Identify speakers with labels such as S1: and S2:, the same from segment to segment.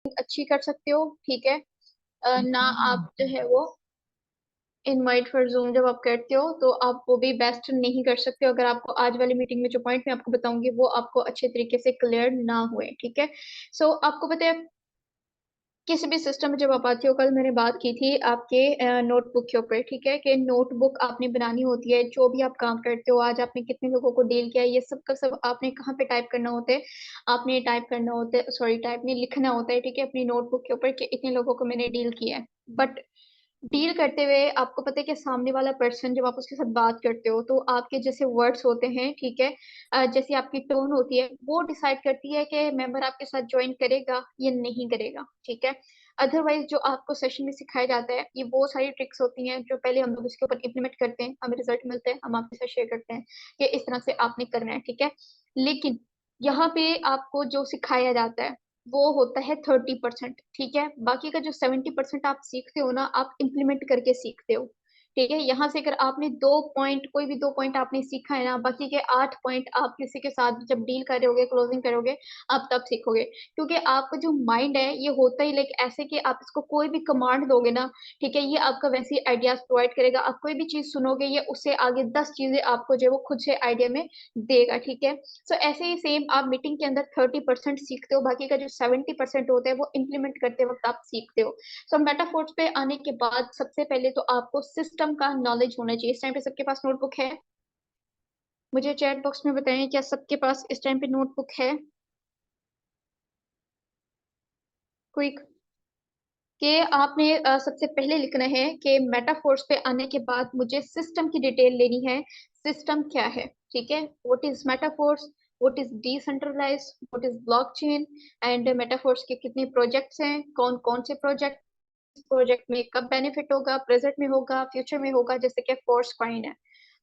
S1: अच्छी कर सकते हो, ठीक है। ना आप जो है वो इनवाइट फॉर जूम जब आप करते हो तो आप वो भी बेस्ट नहीं कर सकते हो, अगर आपको आज वाली मीटिंग में जो पॉइंट मैं आपको बताऊंगी वो आपको अच्छे तरीके से क्लियर ना हुए, ठीक है। सो आपको पता है किसी भी सिस्टम में जब आप आती हो, कल मैंने बात की थी आपके नोटबुक के ऊपर, ठीक है, कि नोटबुक आपने बनानी होती है, जो भी आप काम करते हो, आज आपने कितने लोगों को डील किया है, ये सब का सब आपने कहाँ पे टाइप करना होता है। आपने टाइप करना होता है, सॉरी टाइप नहीं, लिखना होता है, ठीक है, अपनी नोटबुक के ऊपर कि इतने लोगों को मैंने डील किया है। बट डील करते हुए आपको पता है कि सामने वाला पर्सन जब आप उसके साथ बात करते हो तो आपके जैसे वर्ड्स होते हैं, ठीक है, जैसे आपकी टोन होती है, वो डिसाइड करती है कि मेंबर आपके साथ ज्वाइन करेगा या नहीं करेगा, ठीक है। अदरवाइज जो आपको सेशन में सिखाया जाता है, ये वो सारी ट्रिक्स होती हैं जो पहले हम लोग इसके ऊपर इम्प्लीमेंट करते हैं, हमें रिजल्ट मिलते हैं, हम आपके साथ शेयर करते हैं कि इस तरह से आपने करना है, ठीक है। लेकिन यहाँ पे आपको जो सिखाया जाता है वो होता है 30%, ठीक है। बाकी का जो 70% आप सीखते हो ना, आप इम्प्लीमेंट करके सीखते हो, ठीक है। यहाँ से अगर आपने 2 पॉइंट, कोई भी 2 पॉइंट आपने सीखा है ना, बाकी के 8 पॉइंट आप किसी के साथ जब डील करोगे, क्लोजिंग करोगे, आप तब सीखोगे। क्योंकि आपका जो माइंड है ये होता ही लाइक ऐसे कि आप इसको कोई भी कमांड दोगे ना, ठीक है, ये आपका वैसे ही आइडियाज प्रोवाइड करेगा। आप कोई भी चीज सुनोगे, ये उससे आगे 10 चीजें आपको जो है वो खुद से आइडिया में देगा, ठीक है। सो ऐसे ही सेम आप मीटिंग के अंदर 30% सीखते हो, बाकी का जो 70% होता है वो इम्प्लीमेंट करते वक्त आप सीखते हो। सो मेटाफोर्स पे आने के बाद सबसे पहले तो आपको सिस्टम का नॉलेज होना चाहिए। इस टाइम पे सबके पास नोटबुक है? मुझे चैट बॉक्स में बताएं, क्या सबके पास इस टाइम पे नोटबुक है? क्विक। कि आपने सबसे पहले लिखना है कि मेटाफोर्स पे आने के बाद मुझे सिस्टम की डिटेल लेनी है। सिस्टम क्या है, ठीक है, what is Metaforce, what is decentralize, what is blockchain, and Metaforce के कितने प्रोजेक्ट्स हैं, कौन कौन से प्रोजेक्ट, प्रोजेक्ट में कब बेनिफिट होगा, प्रेजेंट में होगा, फ्यूचर में होगा। जैसे कि फोर्स कॉइन है,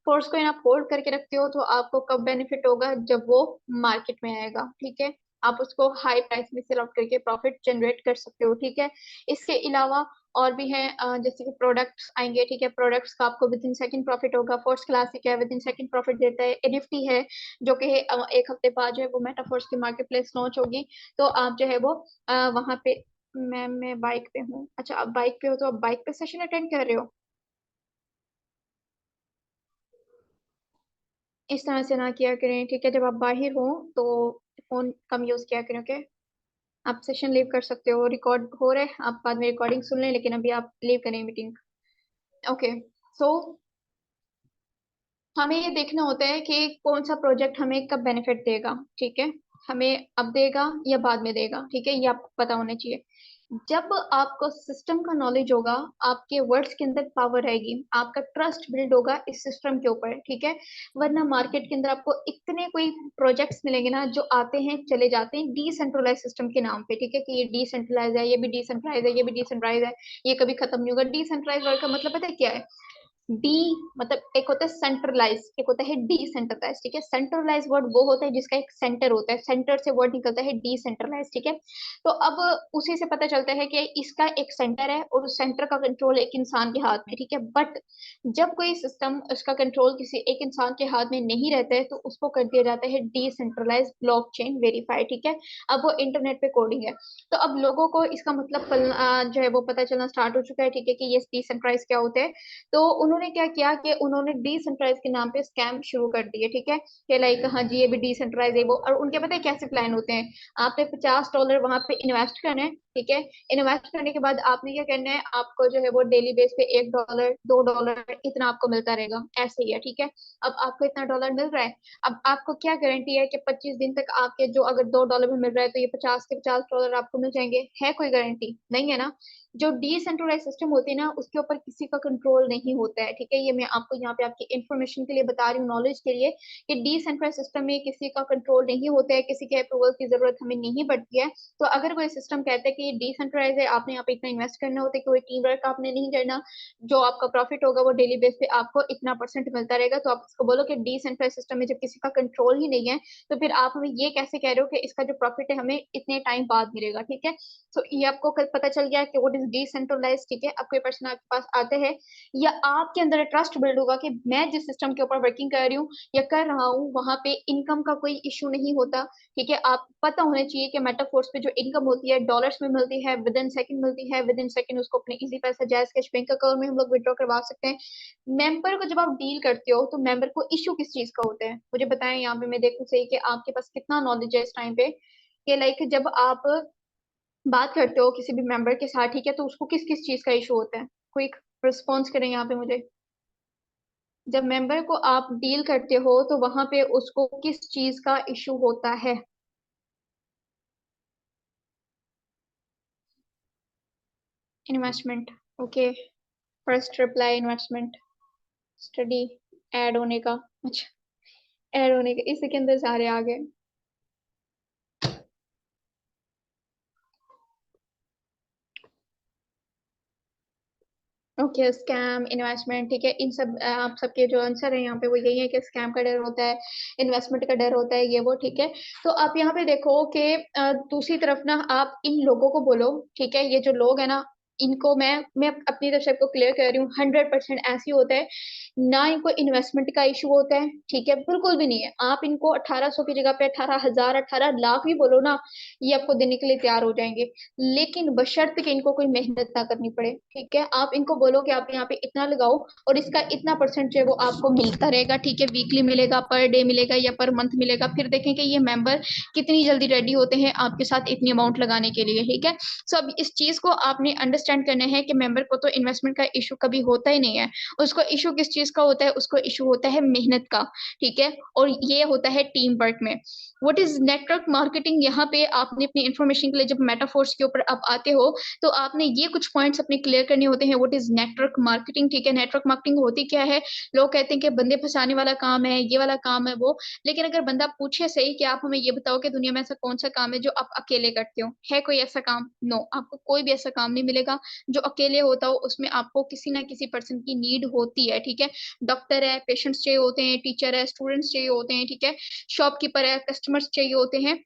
S1: फोर्स कॉइन आप होल्ड करके रखते हो तो आपको कब बेनिफिट होगा, जब वो मार्केट में आएगा, ठीक है। आप उसको हाई प्राइस में सेल आउट करके प्रॉफिट जनरेट कर सकते हो, ठीक है। इसके अलावा और भी है, जैसे कि प्रोडक्ट्स आएंगे, ठीक है, प्रोडक्ट्स का आपको विद इन सेकंड प्रॉफिट होगा। फोर्स क्लासिक है, विद इन सेकंड प्रॉफिट देता है। एनएफटी है जो कि एक हफ्ते बाद जो है वो मेटाफोर्स की मार्केट प्लेस लॉन्च होगी, तो आप जो है वो वहां पे, मैं बाइक पे हूँ, अच्छा आप बाइक पे हो तो आप बाइक पे सेशन अटेंड कर रहे हो? इस तरह से ना किया करें, ठीक है, जब आप बाहर हो तो फोन कम यूज किया करें, ओके। आप सेशन लीव कर सकते हो, रिकॉर्ड हो रहा है, आप बाद में रिकॉर्डिंग सुन लें, लेकिन अभी आप लीव करें मीटिंग, ओके। सो हमें ये देखना होता है कि कौन सा प्रोजेक्ट हमें कब बेनिफिट देगा, ठीक है, हमें अब देगा या बाद में देगा, ठीक है, ये आपको पता होना चाहिए। जब आपको सिस्टम का नॉलेज होगा, आपके वर्ड्स के अंदर पावर आएगी, आपका ट्रस्ट बिल्ड होगा इस सिस्टम के ऊपर, ठीक है। वरना मार्केट के अंदर आपको इतने कोई प्रोजेक्ट्स मिलेंगे ना जो आते हैं चले जाते हैं डिसेंट्रलाइज सिस्टम के नाम पे, ठीक है, कि ये डिसेंट्रलाइज है, ये भी डिसेंट्रलाइज है, ये भी डिसेंट्रलाइज है, ये कभी खत्म नहीं होगा। डिसेंट्रलाइज वर्ड का मतलब पता है क्या है? डी मतलब एक होता है सेंट्रलाइज, एक होता है डिसेंट्रलाइज, ठीक है। सेंट्रलाइज वर्ड वो होता है जिसका एक सेंटर होता है, सेंटर से वर्ड निकलता है डिसेंट्रलाइज, ठीक है। तो अब उसी से पता चलता है कि इसका एक सेंटर है और उस सेंटर का कंट्रोल एक इंसान के हाथ में, ठीक है। बट जब कोई सिस्टम उसका कंट्रोल किसी एक इंसान के हाथ में नहीं रहता है तो उसको कर दिया जाता है डिसेंट्रलाइज ब्लॉकचेन वेरीफाइड, ठीक है। अब वो इंटरनेट पे कोडिंग है, तो अब लोगों को इसका मतलब जो है वो पता चलना स्टार्ट हो चुका है, ठीक है, कि ये डिसेंट्रलाइज क्या होता है। तो उन्होंने क्या किया कि उन्होंने डिसेंट्रलाइज के नाम पे स्कैम शुरू कर दिए, ठीक है, कि लाइक हाँ जी ये भी डिसेंट्रलाइज है वो, और उनके पता है कैसे प्लान होते हैं। आपने $50 वहां पे इन्वेस्ट करना है, ठीक है। इन्वेस्ट करने के बाद आपने क्या करना है, आपको जो है वो डेली बेस पे $1 $2 इतना आपको मिलता रहेगा, ऐसे ही है, ठीक है। अब आपको इतना डॉलर मिल रहा है, अब आपको क्या गारंटी है कि 25 दिन तक आपके जो अगर $2 में मिल रहा है तो ये 50 के $50 आपको मिल जाएंगे? है कोई गारंटी? नहीं है ना। जो डिसेंट्रलाइज सिस्टम होती है ना उसके ऊपर किसी का कंट्रोल नहीं होता है, ठीक है। ये मैं आपको यहाँ पे आपकी इंफॉर्मेशन के लिए बता रही हूँ, नॉलेज के लिए, कि डिसेंट्रलाइज सिस्टम में किसी का कंट्रोल नहीं होता है, किसी के अप्रूवल की जरूरत हमें नहीं पड़ती है। तो अगर कोई सिस्टम कहता है कि ये डिसेंट्रलाइज है, आपने यहाँ पे इतना इन्वेस्ट करना होता है, कोई टीम वर्क आपने नहीं करना, जो आपका प्रॉफिट होगा वो डेली बेस पे आपको इतना परसेंट मिलता रहेगा, तो आप इसको बोलो कि डिसेंट्रलाइज सिस्टम में जब किसी का कंट्रोल ही नहीं है तो फिर आप हमें ये कैसे कह रहे हो कि इसका जो प्रॉफिट है हमें इतने टाइम बाद मिलेगा, ठीक है। तो ये आपको कल पता चल गया कि व्हाट इज डिसेंट्रलाइज, ठीक है। अब कोई पर्सन आपके पास आते हैं या आपके अंदर ट्रस्ट बिल्ड होगा कि मैं जिस सिस्टम के ऊपर वर्किंग कर रही हूँ या कर रहा हूँ वहां पे इनकम का कोई इशू नहीं होता, ठीक है। आप पता होना चाहिए कि मेटाफोर्स पे जो इनकम होती है डॉलर्स में मिलती है, विद इन सेकंड मिलती है, विद इन सेकंड उसको अपने इजी पैसा जायज कैश बैंक अकाउंट में हम लोग विड्रॉ करवा सकते हैं। मेंबर को जब आप डील करते हो तो मेंबर को इश्यू किस चीज का होता है, मुझे बताएं। यहाँ पे मैं देखूं सही कि आपके पास कितना नॉलेज है इस टाइम पे, कि लाइक जब आप बात करते हो किसी भी मेंबर के साथ, ठीक है, तो उसको किस किस चीज का इशू होता है। क्विक रिस्पॉन्स करें यहाँ पे मुझे। जब मेंबर को आप डील करते हो तो वहां पे उसको किस चीज का इशू होता है। Investment. Okay. First reply investment. Study. Add होने का। अच्छा। ऐड होने का, इसी के अंदर सारे आ गए। ओके, स्कैम, इन्वेस्टमेंट, ठीक है, इन सब आप सबके जो आंसर है यहाँ पे वो यही है कि स्कैम का डर होता है, इन्वेस्टमेंट का डर होता है, ये वो, ठीक है। तो आप यहाँ पे देखो कि दूसरी तरफ ना आप इन लोगों को बोलो, ठीक है, ये जो लोग है ना, इनको मैं अपनी तरफ से आपको क्लियर कर रही हूँ, 100% ऐसे होता है। ना इनको इन्वेस्टमेंट का इशू होता है, ठीक है, बिल्कुल भी नहीं है। आप इनको 1800 की जगह पे 18,000 18 लाख भी बोलो ना, ये आपको देने के लिए तैयार हो जाएंगे। लेकिन बशर्ते कि इनको कोई मेहनत ना करनी पड़े, ठीक है। आप इनको बोलो कि आप यहाँ पे इतना लगाओ और इसका इतना परसेंट जो है वो आपको मिलता रहेगा, ठीक है, वीकली मिलेगा, पर डे मिलेगा या पर मंथ मिलेगा। फिर देखें कि ये मेंबर कितनी जल्दी रेडी होते हैं आपके साथ इतनी अमाउंट लगाने के लिए, ठीक है। सो अब इस चीज को आपने अंडरस्टैंड करना है कि मेंबर को तो इन्वेस्टमेंट का इशू कभी होता ही नहीं है। उसको इशू किस चीज का होता है, उसको इशू होता है मेहनत का, ठीक है। और ये होता है टीम वर्क में। व्हाट इज नेटवर्क मार्केटिंग, यहाँ पे आपने अपनी इंफॉर्मेशन के लिए जब मेटाफोर्स के ऊपर आप आते हो तो आपने ये कुछ पॉइंट्स अपने क्लियर करने होते हैं। व्हाट इज नेटवर्क मार्केटिंग, ठीक है। नेटवर्क मार्केटिंग होती क्या है। लोग कहते हैं कि बंदे फंसाने वाला काम है, ये वाला काम है वो। लेकिन अगर बंदा पूछे सही कि आप हमें ये बताओ कि दुनिया में ऐसा कौन सा काम है जो आप अकेले करते हो, है कोई ऐसा काम? नो, आपको कोई भी ऐसा काम नहीं मिलेगा जो अकेले होता हो। उसमें आपको किसी ना किसी पर्सन की नीड होती है, ठीक है। डॉक्टर है, पेशेंट्स चाहिए होते हैं, टीचर है, स्टूडेंट्स चाहिए होते हैं, ठीक है, शॉपकीपर है, कस्टमर्स चाहिए होते हैं,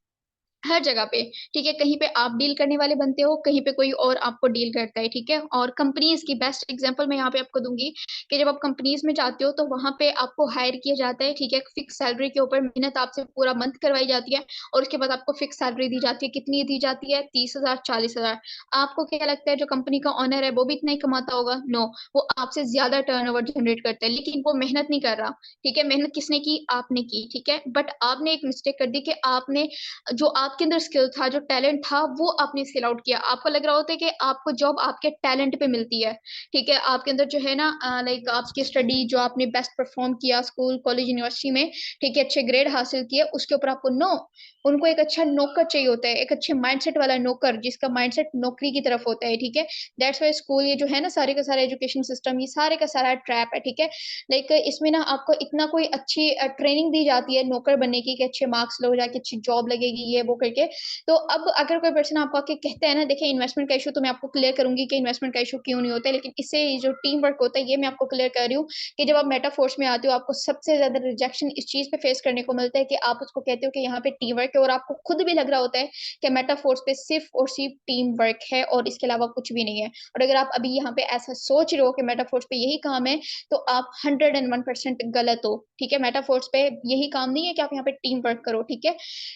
S1: हर जगह पे, ठीक है। कहीं पे आप डील करने वाले बनते हो, कहीं पे कोई और आपको डील करता है, ठीक है। और कंपनीज की बेस्ट एग्जांपल मैं यहाँ पे आपको दूंगी कि जब आप कंपनीज में जाते हो तो वहां पे आपको हायर किया जाता है, ठीक है, फिक्स सैलरी के ऊपर मेहनत आपसे पूरा मंथ करवाई जाती है और उसके बाद आपको फिक्स सैलरी दी जाती है। कितनी दी जाती है? 30,000 40,000। आपको क्या लगता है जो कंपनी का ऑनर है वो भी इतना ही कमाता होगा? नो, वो आपसे ज्यादा टर्नओवर जनरेट करता है, लेकिन वो मेहनत नहीं कर रहा, ठीक है। मेहनत किसने की? आपने की, ठीक है। बट आपने एक मिस्टेक कर दी कि आपने जो आपके अंदर स्किल था, जो टैलेंट था, वो आपने स्किल आउट किया। आपको लग रहा होता है कि आपको जॉब आपके टैलेंट पे मिलती है, ठीक है। आपके अंदर जो है ना, लाइक आपकी स्टडी जो आपने बेस्ट परफॉर्म किया स्कूल कॉलेज यूनिवर्सिटी में, ठीक है, अच्छे ग्रेड हासिल किए, उसके ऊपर आपको नो, उनको एक अच्छा नौकर चाहिए होता है, एक अच्छे माइंडसेट वाला नौकर जिसका माइंडसेट नौकरी की तरफ होता है, ठीक है। दैट्स वाई स्कूल ये जो है ना, सारे का सारा एजुकेशन सिस्टम, ये सारे का सारा ट्रैप है, ठीक है। लाइक इसमें ना आपको इतना कोई अच्छी ट्रेनिंग दी जाती है नौकर बनने की कि अच्छे मार्क्स लो, जाके अच्छी जॉब लगेगी, ये वो करके। तो अब अगर कोई पर्सन आपको आके कहता है ना, देखिए इन्वेस्टमेंट का इशू, तो मैं आपको क्लियर करूंगी कि इन्वेस्टमेंट का इशू क्यों नहीं होता है। लेकिन इससे ये जो टीम वर्क होता है ये मैं आपको क्लियर कर रही हूँ कि जब आप मेटाफोर्स में आते हो आपको सबसे ज्यादा रिजेक्शन इस चीज पे फेस करने को मिलता है कि आप उसको कहते हो कि यहाँ पे टीम वर्क है, और आपको खुद भी लग रहा होता है कि मेटाफोर्स पे सिर्फ और सिर्फ टीम वर्क है और इसके अलावा कुछ भी नहीं है। और अगर आप अभी यहाँ पे ऐसा सोच रहे हो कि मेटाफोर्स पे यही काम है, तो आप 101% गलत हो, ठीक है। मेटाफोर्स पे यही काम नहीं है कि आप यहाँ पे टीम वर्क करो, ठीक है।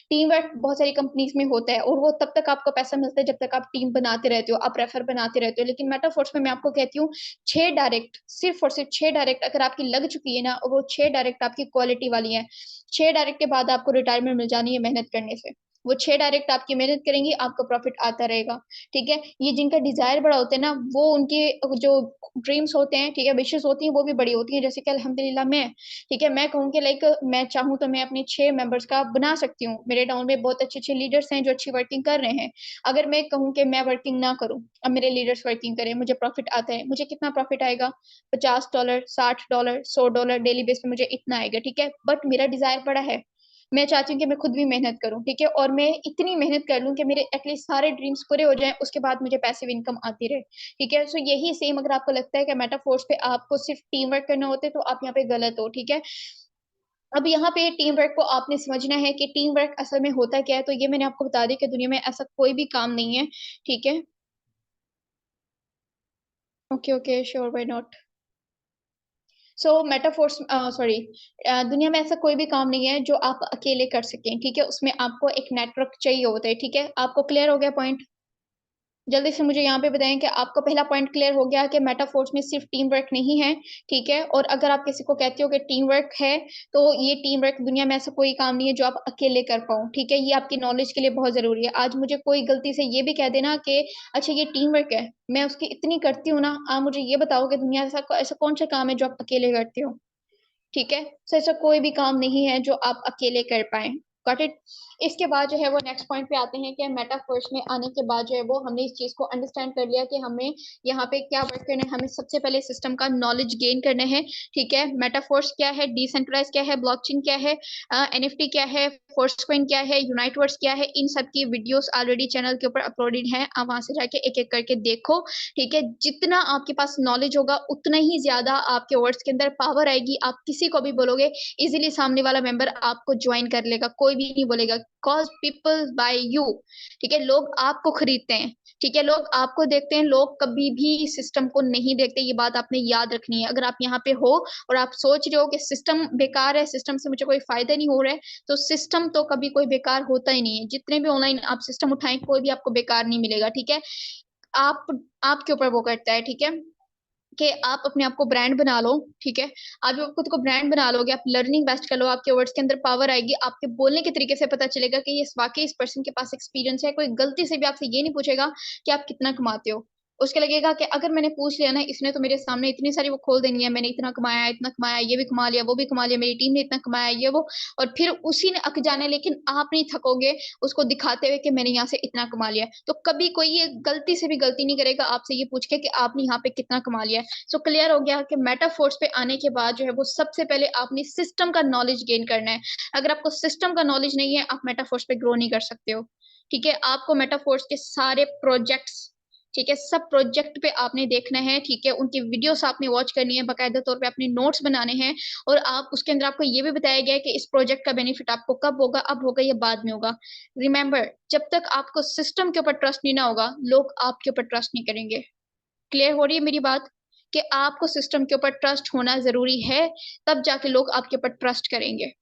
S1: टीम वर्क बहुत सारी कंपनीज में होता है और वो तब तक आपको पैसा मिलता है जब तक आप टीम बनाते रहते हो, आप रेफर बनाते रहते हो। लेकिन मेटाफोर्स में मैं आपको कहती हूँ 6 डायरेक्ट, सिर्फ और सिर्फ 6 डायरेक्ट अगर आपकी लग चुकी है ना, और वो 6 डायरेक्ट आपकी क्वालिटी वाली है, 6 डायरेक्ट के बाद आपको रिटायरमेंट मिल जानी है मेहनत करने से। वो 6 डायरेक्ट आपकी मेहनत करेंगी, आपको प्रॉफिट आता रहेगा, ठीक है। ये जिनका डिजायर बड़ा होता है ना, वो उनके जो ड्रीम्स होते हैं, ठीक है, विशेष होती हैं, वो भी बड़ी होती हैं। जैसे कि अल्हम्दुलिल्लाह मैं, ठीक है, मैं कहूँ कि लाइक मैं चाहूँ तो मैं अपने 6 मेंबर्स का बना सकती हूँ। मेरे टाउन में बहुत अच्छे अच्छे लीडर्स हैं जो अच्छी वर्किंग कर रहे हैं। अगर मैं कहूँ कि मैं वर्किंग ना करूँ, अब मेरे लीडर्स वर्किंग करें, मुझे प्रॉफिट आता है, मुझे कितना प्रॉफिट आएगा? $50 $60 $100 डेली बेस पे मुझे इतना आएगा, ठीक है। बट मेरा डिजायर बड़ा है, मैं चाहती हूँ कि मैं खुद भी मेहनत करूँ, ठीक है, और मैं इतनी मेहनत कर लूँ कि मेरे एटलीस्ट सारे ड्रीम्स पूरे हो जाएं, उसके बाद मुझे पैसिव इनकम आती रहे, ठीक है। सो यही सेम अगर आपको लगता है कि मेटाफोर्स पे आपको सिर्फ टीम वर्क करना होता है, तो आप यहाँ पे गलत हो, ठीक है। अब यहाँ पे टीम वर्क को आपने समझना है कि टीम वर्क असल में होता क्या है। तो ये मैंने आपको बता दी कि दुनिया में ऐसा कोई भी काम नहीं है, ठीक है। Okay okay, sure, why not. So Metaforce, sorry, दुनिया में ऐसा कोई भी काम नहीं है जो आप अकेले कर सकें, ठीक है। उसमें आपको एक नेटवर्क चाहिए होता है, ठीक है। आपको क्लियर हो गया पॉइंट? जल्दी से मुझे यहाँ पे बताएं कि आपका पहला पॉइंट क्लियर हो गया कि मेटाफोर्स में सिर्फ टीम वर्क नहीं है, ठीक है। और अगर आप किसी को कहते हो कि टीम वर्क है, तो ये टीम वर्क, दुनिया में ऐसा कोई काम नहीं है जो आप अकेले कर पाओ, ठीक है। ये आपकी नॉलेज के लिए बहुत जरूरी है। आज मुझे कोई गलती से ये भी कह देना कि अच्छा ये टीम वर्क है, मैं उसकी इतनी करती हूँ ना, आप मुझे ये बताओ कि दुनिया ऐसा ऐसा कौन सा काम है जो आप अकेले करते हो, ठीक है। तो ऐसा कोई भी काम नहीं है जो आप अकेले कर पाए। Got it. इसके बाद जो है वो नेक्स्ट पॉइंट पे आते हैं कि मेटाफर्स में आने के बाद जो है वो हमने इस चीज को अंडरस्टैंड कर लिया कि हमें यहाँ पे क्या वर्क करना है। हमें सबसे पहले सिस्टम का नॉलेज गेन करना है, ठीक है। मेटाफोर्स क्या है, डिसेंट्रलाइज क्या है, ब्लॉकचेन क्या है, एनएफटी क्या है, फोर्सकॉइन क्या है, यूनाइटवर्स क्या है, इन सब की वीडियोस ऑलरेडी चैनल के ऊपर अपलोडेड है। आप वहां से जाके एक एक करके देखो, ठीक है। जितना आपके पास नॉलेज होगा उतना ही ज्यादा आपके वर्ड्स के अंदर पावर आएगी। आप किसी को भी बोलोगे, इजीली सामने वाला मेंबर आपको ज्वाइन कर लेगा, कोई भी नहीं बोलेगा। कॉज पीपल बाय यू, ठीक है। लोग आपको खरीदते हैं, ठीक है। लोग आपको देखते हैं, लोग कभी भी सिस्टम को नहीं देखते। ये बात आपने याद रखनी है। अगर आप यहाँ पे हो और आप सोच रहे हो कि सिस्टम बेकार है, सिस्टम से मुझे कोई फायदा नहीं हो रहा है, तो सिस्टम तो कभी कोई बेकार होता ही नहीं है। जितने भी ऑनलाइन आप सिस्टम उठाएं, कोई भी आपको बेकार नहीं मिलेगा, ठीक है। आप आपके ऊपर वो करता है, ठीक है, कि आप अपने आप को ब्रांड बना लो, ठीक है। आप जब खुद को ब्रांड बना लोगे, आप लर्निंग बेस्ट कर लो, आपके वर्ड्स के अंदर पावर आएगी, आपके बोलने के तरीके से पता चलेगा कि ये वाकई इस पर्सन के पास एक्सपीरियंस है। कोई गलती से भी आपसे ये नहीं पूछेगा कि आप कितना कमाते हो। उसके लगेगा कि अगर मैंने पूछ लिया ना, इसने तो मेरे सामने इतनी सारी वो खोल देनी है, मैंने इतना कमाया, इतना कमाया, ये भी कमा लिया, वो भी कमा लिया, मेरी टीम ने इतना कमाया, ये वो। और फिर उसी ने अक जाना है, लेकिन आप नहीं थकोगे उसको दिखाते हुए कि मैंने यहाँ से इतना कमा लिया। तो कभी कोई ये गलती से भी गलती नहीं करेगा आपसे ये पूछ के कि आपने यहाँ पे कितना कमा लिया है। सो क्लियर हो गया कि मेटाफोर्स पे आने के बाद जो है वो सबसे पहले आपने सिस्टम का नॉलेज गेन करना है। अगर आपको सिस्टम का नॉलेज नहीं है, आप मेटाफोर्स पे ग्रो नहीं कर सकते हो, ठीक है। आपको मेटाफोर्स के सारे प्रोजेक्ट्स, ठीक है, सब प्रोजेक्ट पे आपने देखना है, ठीक है। उनकी वीडियोस आपने वॉच करनी है, बाकायदा तौर पे अपने नोट्स बनाने हैं। और आप उसके अंदर आपको ये भी बताया गया है कि इस प्रोजेक्ट का बेनिफिट आपको कब होगा, अब होगा या बाद में होगा। रिमेंबर, जब तक आपको सिस्टम के ऊपर ट्रस्ट नहीं ना होगा, लोग आपके ऊपर ट्रस्ट नहीं करेंगे। क्लियर हो रही है मेरी बात, कि आपको सिस्टम के ऊपर ट्रस्ट होना जरूरी है, तब जाके लोग आपके ऊपर ट्रस्ट करेंगे।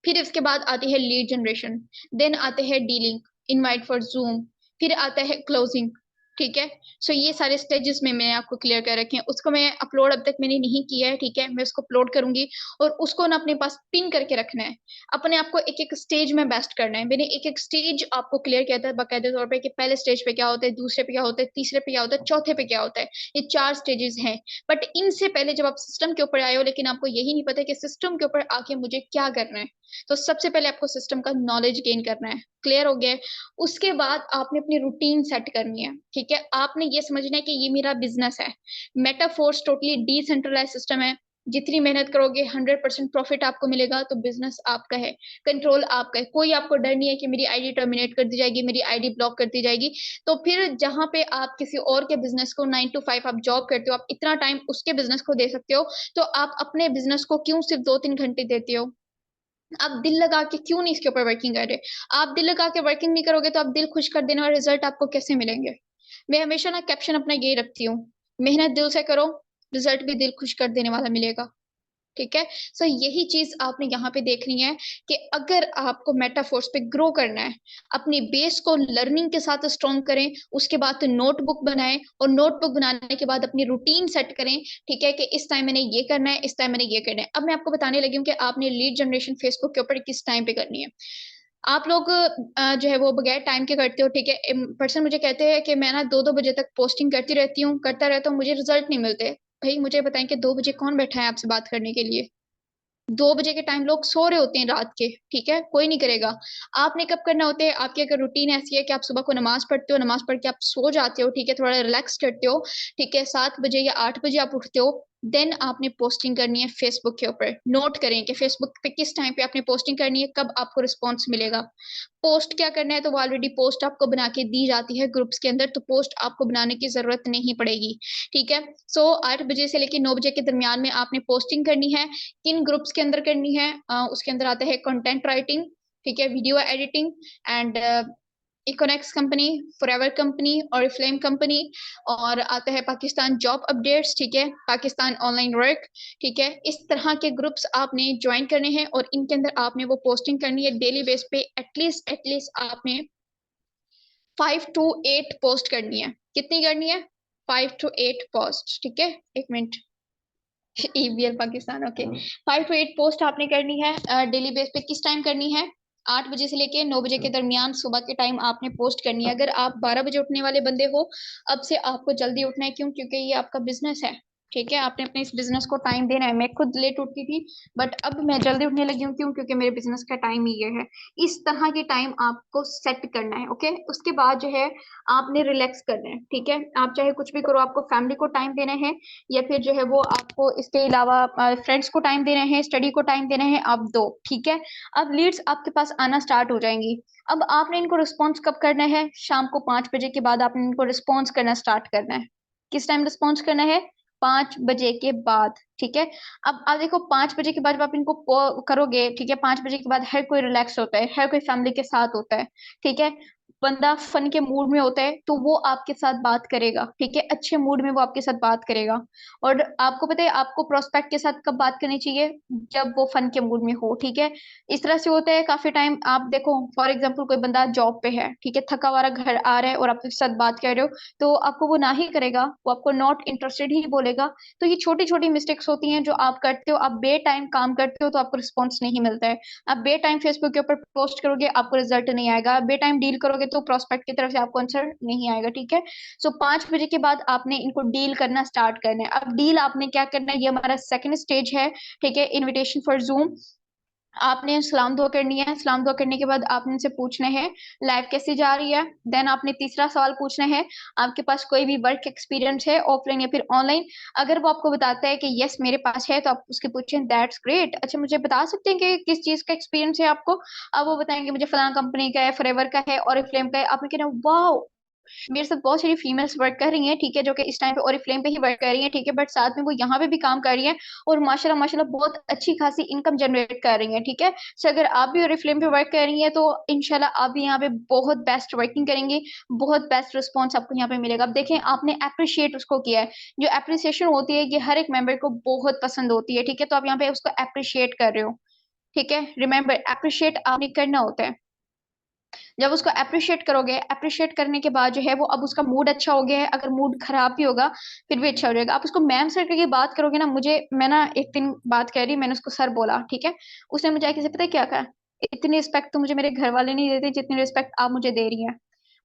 S1: फिर इसके बाद आती है लीड जनरेशन, देन आते हैं डीलिंग, इनवाइट फॉर जूम, फिर आता है क्लोजिंग, ठीक है। सो ये सारे स्टेजेस में मैंने आपको क्लियर कर रखे हैं। उसको मैं अपलोड अब तक मैंने नहीं किया है, ठीक है। मैं उसको अपलोड करूंगी और उसको ना अपने पास पिन करके रखना है। अपने आप को एक एक स्टेज में बेस्ट करना है। मैंने एक एक स्टेज आपको क्लियर किया था बाकायदे तौर पे कि पहले स्टेज पे क्या होता है, दूसरे पे क्या होता है, तीसरे पे क्या होता है, चौथे पे क्या होता है। ये 4 स्टेजेस हैं। बट इनसे पहले जब आप सिस्टम के ऊपर आए हो, लेकिन आपको यही नहीं पता कि सिस्टम के ऊपर आके मुझे क्या करना है, तो सबसे पहले आपको सिस्टम का नॉलेज गेन करना है। क्लियर हो गया है। उसके बाद आपने अपनी रूटीन सेट करनी है, ठीक है। आपने ये समझना है कि ये मेरा बिजनेस है। मेटाफोर्स टोटली डिसेंट्रलाइज सिस्टम है। जितनी मेहनत करोगे 100% प्रॉफिट आपको मिलेगा, तो बिजनेस आपका है, कंट्रोल आपका है। कोई आपको डर नहीं है कि मेरी आईडी टर्मिनेट कर दी जाएगी, मेरी आईडी ब्लॉक कर दी जाएगी। तो फिर जहां पे आप किसी और के बिजनेस को 9 to 5 आप जॉब करते हो, आप इतना टाइम उसके बिजनेस को दे सकते हो, तो आप अपने बिजनेस को क्यों सिर्फ 2-3 घंटे देते हो? आप दिल लगा के क्यों नहीं इसके ऊपर वर्किंग कर रहे? आप दिल लगा के वर्किंग नहीं करोगे तो आप दिल खुश कर देने और रिजल्ट आपको कैसे मिलेंगे? मैं हमेशा ना कैप्शन अपना यही रखती हूँ, मेहनत दिल से करो, रिजल्ट भी दिल खुश कर देने वाला मिलेगा, ठीक है। सो यही चीज आपने यहाँ पे देखनी है कि अगर आपको मेटाफोर्स पे ग्रो करना है, अपनी बेस को लर्निंग के साथ स्ट्रॉन्ग करें। उसके बाद तो नोटबुक बनाएं, और नोटबुक बनाने के बाद अपनी रूटीन सेट करें, ठीक है, कि इस टाइम मैंने ये करना है, इस टाइम मैंने ये करना है। अब मैं आपको बताने लगी हूँ कि आपने लीड जनरेशन फेसबुक के ऊपर किस टाइम पे करनी है। आप लोग जो है वो बगैर टाइम के करते हो, ठीक है। पर्सन मुझे कहते हैं कि मैं ना 2-2 बजे तक पोस्टिंग करती रहती हूँ, करता रहता हूँ, मुझे रिजल्ट नहीं मिलते। भाई मुझे बताएं कि 2 बजे कौन बैठा है आपसे बात करने के लिए? 2 बजे के टाइम लोग सो रहे होते हैं रात के, ठीक है, कोई नहीं करेगा। आपने कब करना होता है? आपकी अगर रूटीन ऐसी है कि आप सुबह को नमाज पढ़ते हो, नमाज पढ़ के आप सो जाते हो, ठीक है, थोड़ा रिलैक्स करते हो, ठीक है, 7 बजे या 8 बजे आप उठते हो, देन आपने पोस्टिंग करनी है फेसबुक के ऊपर। नोट करें कि फेसबुक पे किस टाइम पे आपने पोस्टिंग करनी है, कब आपको रिस्पॉन्स मिलेगा। पोस्ट क्या करना है, तो वो ऑलरेडी पोस्ट आपको बना के दी जाती है ग्रुप्स के अंदर, तो पोस्ट आपको बनाने की जरूरत नहीं पड़ेगी, ठीक है। सो 8 बजे से लेकर 9 बजे के दरमियान में आपने पोस्टिंग करनी है। किन ग्रुप्स के अंदर करनी है? उसके अंदर आता है कंटेंट राइटिंग, ठीक है, video editing, and Econex company, forever company, और फ्लेम कंपनी, और आता है पाकिस्तान जॉब अपडेट्स, ठीक है, पाकिस्तान ऑनलाइन वर्क, ठीक है। इस तरह के ग्रुप्स आपने ज्वाइन करने हैं और इनके अंदर आपने वो पोस्टिंग करनी है डेली बेस पे। एटलीस्ट आपने 5 to 8 पोस्ट करनी है। कितनी करनी है? 5 to 8 पोस्ट, ठीक है। एक minute, EVL Pakistan, okay. 5 to 8 post आपने करनी है डेली बेस पे। किस टाइम करनी है? 8 बजे से लेके 9 बजे के दरमियान सुबह के टाइम आपने पोस्ट करनी है। अगर आप 12 बजे उठने वाले बंदे हो, अब से आपको जल्दी उठना है। क्यों? क्योंकि ये आपका बिजनेस है, ठीक है। आपने अपने इस बिजनेस को टाइम देना है। मैं खुद लेट उठती थी, बट अब मैं जल्दी उठने लगी हूँ। क्यों? क्योंकि मेरे बिजनेस का टाइम ही ये है। इस तरह के टाइम आपको सेट करना है, ओके। उसके बाद जो है आपने रिलैक्स करना है, ठीक है। आप चाहे कुछ भी करो, आपको फैमिली को टाइम देना है, या फिर जो है वो आपको इसके अलावा फ्रेंड्स को टाइम देना है, स्टडी को टाइम देना है, आप दो, ठीक है। अब लीड्स आपके पास आना स्टार्ट हो जाएंगी। अब आपने इनको रिस्पॉन्स कब करना है? शाम को 5 बजे के बाद आपने इनको रिस्पॉन्स करना स्टार्ट करना है। किस टाइम रिस्पॉन्स करना है? 5 बजे के बाद, ठीक है। अब आप देखो, 5 बजे के बाद जब आप इनको करोगे, ठीक है, 5 बजे के बाद हर कोई रिलैक्स होता है, हर कोई फैमिली के साथ होता है, ठीक है। बंदा फन के मूड में होता है तो वो आपके साथ बात करेगा, ठीक है। अच्छे मूड में वो आपके साथ बात करेगा। और आपको पता है आपको प्रोस्पेक्ट के साथ कब बात करनी चाहिए? जब वो फन के मूड में हो, ठीक है। इस तरह से होता है काफी टाइम। आप देखो, फॉर एग्जाम्पल कोई बंदा जॉब पे है, ठीक है, थका हुआ घर आ रहा है और आपके साथ बात कर रहे हो, तो आपको वो ना ही करेगा, वो आपको नॉट इंटरेस्टेड ही बोलेगा। तो ये छोटी छोटी मिस्टेक्स होती हैं जो आप करते हो। आप बे टाइम काम करते हो तो आपको रिस्पॉन्स नहीं मिलता है। आप बे टाइम फेसबुक के ऊपर पोस्ट करोगे, आपको रिजल्ट नहीं आएगा। आप बे टाइम डील करोगे तो प्रोस्पेक्ट की तरफ से आपको आंसर नहीं आएगा, ठीक है। सो 5 बजे के बाद आपने इनको डील करना स्टार्ट करना है। अब डील आपने क्या करना है, ये हमारा सेकंड स्टेज है, ठीक है। Invitation for zoom. आपने सलाम दुआ करनी है। सलाम दुआ करने के बाद आपने इनसे पूछना है लाइफ कैसी जा रही है। देन आपने तीसरा सवाल पूछना है, आपके पास कोई भी वर्क एक्सपीरियंस है, ऑफलाइन या फिर ऑनलाइन। अगर वो आपको बताता है कि यस मेरे पास है, तो आप उसके पूछें दैट्स ग्रेट, अच्छा मुझे बता सकते हैं कि किस चीज का एक्सपीरियंस है आपको। अब वो बताएंगे मुझे फलाना कंपनी का है, फॉरएवर का है, ऑरिफ्लेम का है। आपने कहना वाह, मेरे साथ बहुत सारी फीमेल्स वर्क कर रही हैं, ठीक है, जो कि इस टाइम पे ओरिफ्लेम पे ही वर्क कर रही हैं, ठीक है, बट साथ में वो यहाँ पे भी काम कर रही हैं और माशाल्लाह माशाल्लाह बहुत अच्छी खासी इनकम जनरेट कर रही हैं, ठीक है। सो अगर आप भी ओरिफ्लेम पे वर्क कर रही हैं तो इंशाल्लाह आप भी यहाँ पे बहुत बेस्ट वर्किंग करेंगी, बहुत बेस्ट रिस्पॉन्स आपको यहाँ पे मिलेगा। अब देखें, आपने अप्रिशिएट उसको किया है। जो अप्रिसिएशन होती है ये हर एक मेंबर को बहुत पसंद होती है, ठीक है। तो आप यहाँ पे उसको अप्रिशिएट कर रहे हो, ठीक है। रिमेंबर, अप्रिशिएट आपने करना होता है। जब उसको अप्रिशिएट करोगे, अप्रिशिएट करने के बाद जो है वो अब उसका मूड अच्छा हो गया है। अगर मूड खराब भी होगा फिर भी अच्छा हो जाएगा। आप उसको मैम सर करके बात करोगे ना, मैं ना एक दिन बात कर रही, मैंने उसको सर बोला, ठीक है। उसने मुझे आके से पता है क्या कहा? इतनी रिस्पेक्ट तो मुझे मेरे घर वाले नहीं देते जितनी रिस्पेक्ट आप मुझे दे रही हैं।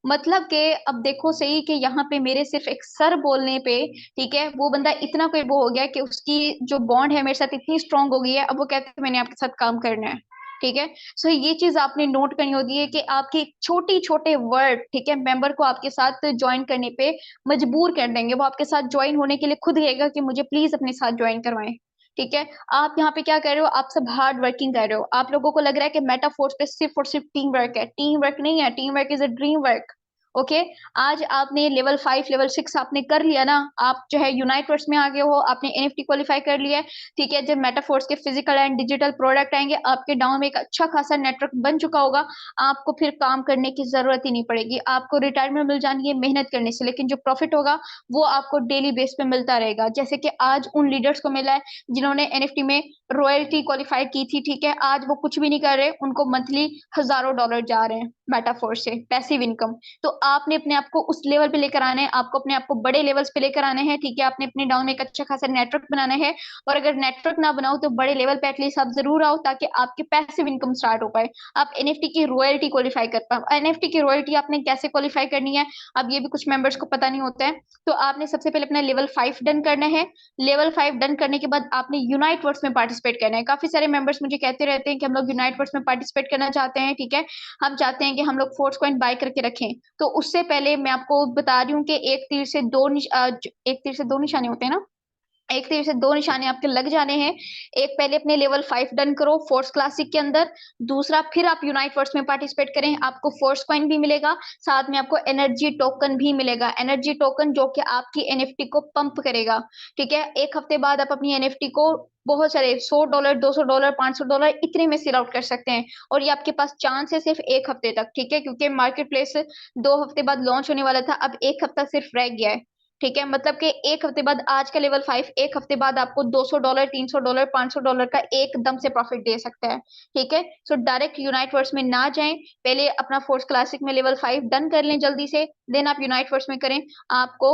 S1: मतलब कि अब देखो सही कि यहाँ पे मेरे सिर्फ एक सर बोलने पे, ठीक है, वो बंदा इतना कोई वो हो गया कि उसकी जो बॉन्ड है मेरे साथ इतनी स्ट्रांग हो गई है, अब वो कहते हैं मैंने आपके साथ काम करना है, ठीक है। सो ये चीज आपने नोट करनी होती है कि आपके छोटे छोटे वर्ड, ठीक है, मेंबर को आपके साथ ज्वाइन करने पे मजबूर कर देंगे। वो आपके साथ ज्वाइन होने के लिए खुद कहेगा कि मुझे प्लीज अपने साथ ज्वाइन करवाएं, ठीक है। आप यहाँ पे क्या कर रहे हो? आप सब हार्ड वर्किंग कर रहे हो। आप लोगों को लग रहा है कि मेटाफोर्स पे सिर्फ और सिर्फ टीम वर्क है। टीम वर्क नहीं है, team work is a dream work, okay. आज आपने लेवल 5 लेवल 6 आपने कर लिया ना, आप जो है यूनाइटवर्स में आ गए हो, आपने एनएफटी क्वालिफाई कर लिया है, ठीक है। जब मेटाफोर्स के फिजिकल एंड डिजिटल प्रोडक्ट आएंगे, आपके डाउन में एक अच्छा खासा नेटवर्क बन चुका होगा। आपको फिर काम करने की जरूरत ही नहीं पड़ेगी। आपको रिटायरमेंट मिल जानी है मेहनत करने से, लेकिन जो प्रॉफिट होगा वो आपको डेली बेस पे मिलता रहेगा। जैसे कि आज उन लीडर्स को मिला है जिन्होंने एनएफटी में रॉयल्टी क्वालिफाई की थी, ठीक है। आज वो कुछ भी नहीं कर रहे, उनको मंथली हजारों डॉलर जा रहे हैं मेटाफोर्स से, पैसिव इनकम। तो आपने अपने आप को उस लेवल पे लेकर आना है, आपको अपने आप को बड़े लेवल्स पे लेकर आने हैं, ठीक है। आपने अपने डाउन में एक अच्छा खासा नेटवर्क बनाना है। और अगर नेटवर्क ना बनाओ तो बड़े लेवल पे एटलीस्ट आप जरूर आओ, ताकि आपके पैसिव इनकम स्टार्ट हो पाए, आप एनएफटी की रॉयल्टी क्वालिफाई कर पाए। एनएफटी की रॉयल्टी आपने कैसे क्वालिफाई करनी है, अब ये भी कुछ मेंबर्स को पता नहीं होता है। तो आपने सबसे पहले अपना लेवल 5 डन करना है। लेवल 5 डन करने के बाद आपने यूनाइट वर्ड्स में पार्टिसिपेट करना है। काफी सारे मेंबर्स मुझे कहते रहते हैं कि हम लोग यूनाइट वर्ड्स में पार्टिसिपेट करना चाहते हैं, ठीक है। हम चाहते हैं कि हम लोग फोर्स कॉइन बाय करके रखें। तो उससे पहले मैं आपको बता रही हूँ कि एक तीर से दो निशाने होते हैं ना, एक तीर से दो निशाने आपके लग जाने हैं। एक, पहले अपने लेवल 5 डन करो फोर्स क्लासिक के अंदर। दूसरा, फिर आप यूनाइट वर्स में पार्टिसिपेट करें, आपको फोर्स कॉइन भी मिलेगा, साथ में आपको एनर्जी टोकन भी मिलेगा। एनर्जी टोकन जो कि आपकी एनएफटी को पंप करेगा, ठीक है। एक हफ्ते बाद आप अपनी एनएफटी को बहुत सारे $100 $200 $500 इतने में सेल आउट कर सकते हैं। और ये आपके पास चांस है सिर्फ एक हफ्ते तक, ठीक है, क्योंकि मार्केट प्लेस 2 हफ्ते बाद लॉन्च होने वाला था, अब एक हफ्ता सिर्फ रह गया है। ठीक है, मतलब कि एक हफ्ते बाद आज का लेवल 5 एक हफ्ते बाद आपको $200 $300 $500 का एकदम से प्रॉफिट दे सकता है। ठीक है, सो डायरेक्ट यूनाइट वर्स में ना जाएं, पहले अपना फोर्स क्लासिक में लेवल 5 डन कर लें जल्दी से, देन आप यूनाइट वर्स में करें। आपको